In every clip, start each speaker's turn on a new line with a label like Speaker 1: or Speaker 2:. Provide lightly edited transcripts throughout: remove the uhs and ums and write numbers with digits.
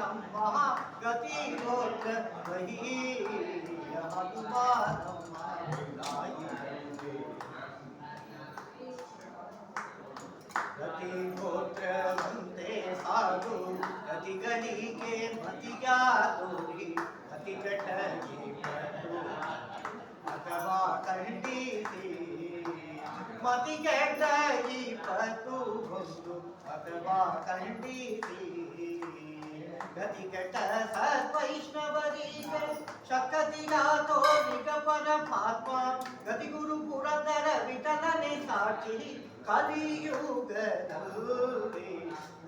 Speaker 1: ನಮ್ಮ ಗತಿ ಗೋತ್ರ ವಹಿ ಹನುಮಾನಮ್ಮ ಗತಿ ಗೋತ್ರವಂತೆ ಸಾಧು ಗತಿಗಳಿಗೆ ಮತಿಯಾದೋರಿ ಅತಿ ಕಟಗಿ ಅಥವಾ ಖಂಡಿಸಿ ಮತಿ ಕೆಟ್ಟಗಿ ಪತು ಹೊಂದು ಅಥವಾ ಖಂಡಿಸಿ ಗತಿ ಕೆಟ್ಟ ಸದ್ವೈಷ್ಣವರಿಗೆ ಶಕ್ತಿನಾಥೋ ಪರಮಾತ್ಮ ಗತಿ ಗುರು ಪುರಂದರ ವಿಠಲನೆ ಸಾಕ್ಷಿ ಕಲಿಯುಗದಲ್ಲಿ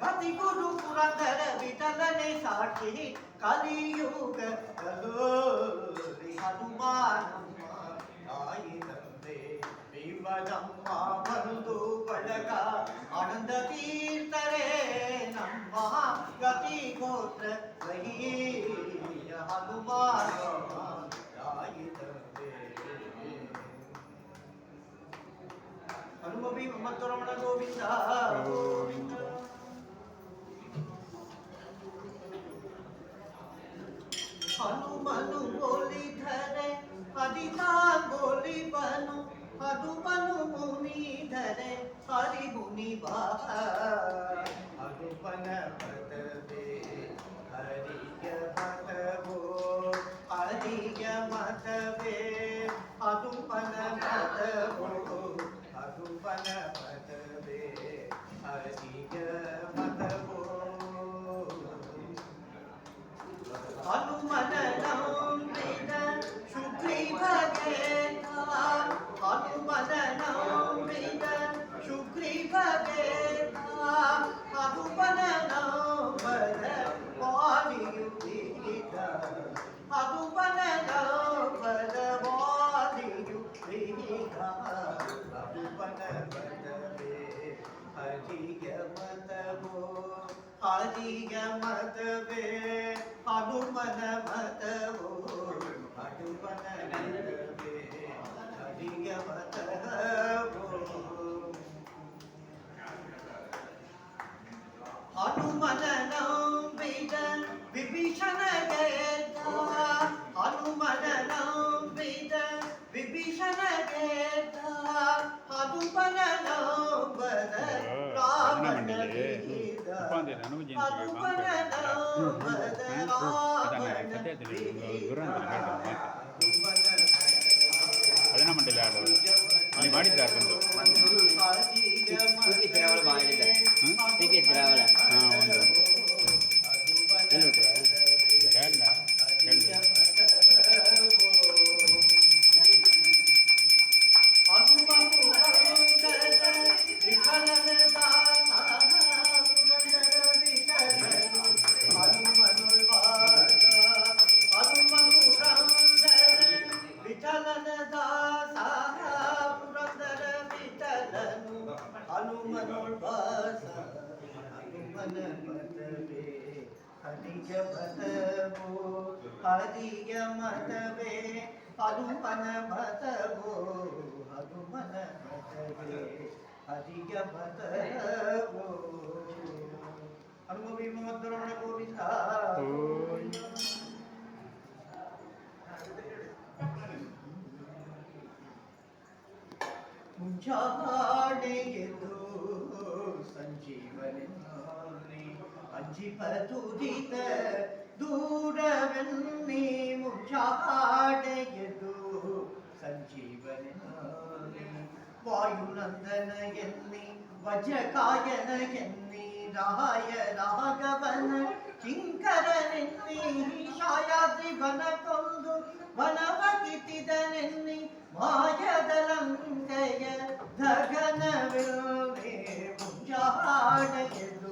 Speaker 1: ಗತಿ ಗುರು ಪುರಂದರ ವಿಠಲನೆ ಸಾಕ್ಷಿ ಕಲಿಯುಗದಲ್ಲಿ ಹನುಮಾನಮ್ಮ ತಾಯಿ ತಂದೆ ವಿವರಮ್ಮ ಬಂಧು ಬಳಗ ಆನಂದ ತೀರ್ಥರೇ ನಮ್ಮ ಗತಿ ಗೋತ್ರ ವಹೀಯ ಹನುಮಾನಮ್ಮ ತಾಯಿ ತಂದೆ ಹನುಮಭಿ ಮಮ್ಮತ್ತರಮಣ ಗೋವಿಂದ ಗೋವಿಂದ ಹನುಮನು ಬೋಲಿಧರೆ ಹರಿತಾನ್ ಬೋಲಿ ಬನು ಹನುಮನು ಮುನಿಧರೆ ಹರಿ ಮುನಿ ವಾಹ ಹನುಮನ ಪದವೇ ಹರಿಯ ಮತವೋ ಹರಿಯ ಮತವೇ ಹನುಮನ ಪದವೋ ಹನುಮನ ಪದವೇ ಹರಿಯ ಮತವೋ ಹನುಮನ ನಂಬಿದ ಶುಗ್ರೀವಗೇತ ಹನುಮನ ನಂಬಿದ ಶುಗ್ರೀವಗೇತ ಹನುಮನ ನಂಬದ ವಾಲಿಯು ಬಿಗಿದ ಹನುಮನ ನಂಬದ ವಾಲಿಯು ಬಿಗಿದ ಹನುಮನ ಪದವೇ ಹರಿಯ ಮತವೋ ಹರಿಯ ಮತವೇ ಹನುಮನ ಮತವೋ ಹನುಮನ ಮತವೇ ಹರಿಯ ಮತವೋ ಹನುಮನ ನಂಬಿದ ವಿಭೀಷಣ ಗೆದ್ದ ಹನುಮನ ನಂಬಿದ ವಿಭೀಷಣ ಗೆದ್ದ ಹನುಮನ ನಂಬದ ರಾವಣ ಗೆದ್ದ ಹನುಮನ ನಂಬದ ರಾವಣ
Speaker 2: ಅದನ್ನ ಮಂಡಳಿ ಆಡೋದು ಅಲ್ಲಿ ಮಾಡಿದ್ದಾರೆ ಬಂದು
Speaker 3: ಶ್ರಾವಣ ಮಾಡಿದ್ದಾರೆ ಶ್ರಾವಣ
Speaker 2: ಹಾಂ ಒಂದು ಎಲ್ಲ ಹೇಳಿದೆ
Speaker 1: ವಿಠಲನ ದಾಸ ಪುರಂದರ ವಿಠಲನು ಹನುಮನೋಳ್ ವಾಸ ಹನುಮನ ಪದವೇ ಹರಿಯ ಮತವೋ ಹರಿಯ ಮತವೇ ಹನುಮನ ಮತವೋ ಹನುಮನ ಮತವೇ ಹರಿಯ ಮತವೋ ಹನುಮ ಭೀಮ ಮದ್ದರಮಣ ಗೋವಿಂದ ಮುಂಜಾನೆಗೆದು ಸಂಜೀವನೆ ಅಂಜಿಪದುರಿತ ದೂರವೆನ್ನಿ ಮುಂಜಾನೆಗೆದು ಸಂಜೀವನೆ ವಾಯುನಂದನ ಎನ್ನಿ ವಜ್ರಕಾಯನ ಎನ್ನಿ ರಾಯ ರಾಘವನ ಕಿಂಕರನೆನ್ನಿ ಶಾಯಾದ್ರಿ ವನ ಕೊಂದು ವನವ ಕಿತ್ತಿದನೆನ್ನಿ ಮಾಯದ ಲಂಕೆಯ ಧಗನವಿಲ್ಲೇ ಮುಂಜಾನೆಗೆದು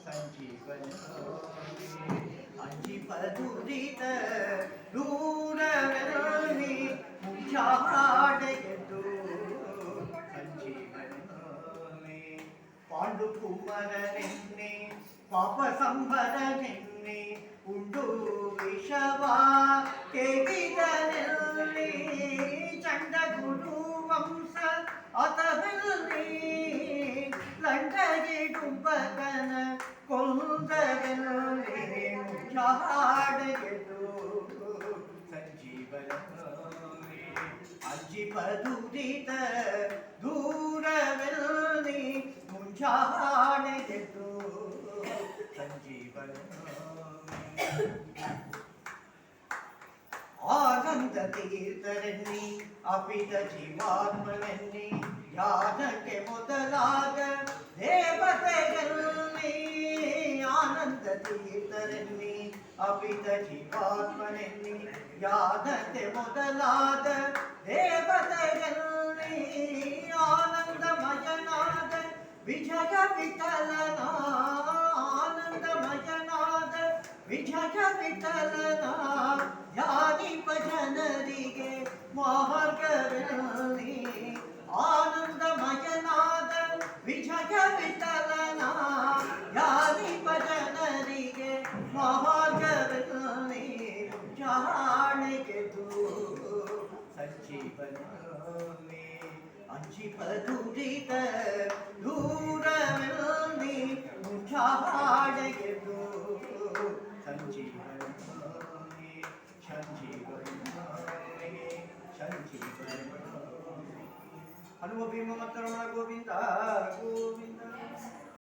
Speaker 1: ಸಂಜೀವನ ಅಂಜಿಪದುರಿತ ದೂರವೆನ್ನಿ ಮುಂಜಾನೆಗೆದು ಸಂಜೀವನ ಪಾಂಡು ಕುಮರನೆನ್ನೆ ಪಾಪ ಸಂಭರನೆನ್ನೆ ಉಂಡು ವಿಷವ ಕೇಗಿದನೆಲ್ಲಿ ಚಂಡ ಗುರು ವಂಶ ಅತವೆಲ್ಲಿ ಲಂಡಗೆ ಡುಂಬಕನ ಕೊಂದವೆಲ್ಲಿ ಮುಂಜಾನೆಗೆದ್ದು ಸಂಜೀವನ ಅಂಜಿಪದುರಿತ ದೂರವೆಲ್ಲಿ ಮುಂಜಾನೆಗೆದ್ದು ಸಂಜೀವನ ಆನಂದ ತೀರ್ಥರೆನ್ನಿ ಅಪಿತ ಜೀವಾತ್ಮನೆನ್ನಿ ಯಾನಕ್ಕೆ ಮೊದಲಾದ ದೇವತೆಗಳಲ್ಲಿ ಆನಂದ ತೀರ್ಥರೆನ್ನಿ ಅಪಿತ ಜೀವಾತ್ಮನೆನ್ನಿ ಯಾನಕ್ಕೆ ಮೊದಲಾದ ದೇವತೆಗಳಲ್ಲಿ ಆನಂದಮಯನಾದ ವಿಜಯ ವಿಠಲನ ಆನಂದಮಯನಾದ ವಿಜಯ ವಿಠಲನ ಧ್ಯಾನಿಪ ಜನರಿಗೆ ಮಾರ್ಗದಲ್ಲಿ ಆನಂದಮಯನಾದ ವಿಜಯ ವಿಠಲನ ಧ್ಯಾನಿಪ ಜನರಿಗೆ ಮಾರ್ಗದಲ್ಲಿ ಜಾಣೆಗೆದು ಸಂಜೀವನ ಅಂಜಿಪದುರಿತ ದೂರವೆಲ್ಲಿ ಮುಂಜಾನೆಗೆದು ಸಂಜೀವನ ಹನುಮ ಭೀಮ ಮತ್ತು ರಮಣ ಗೋವಿಂದ ಗೋವಿಂದ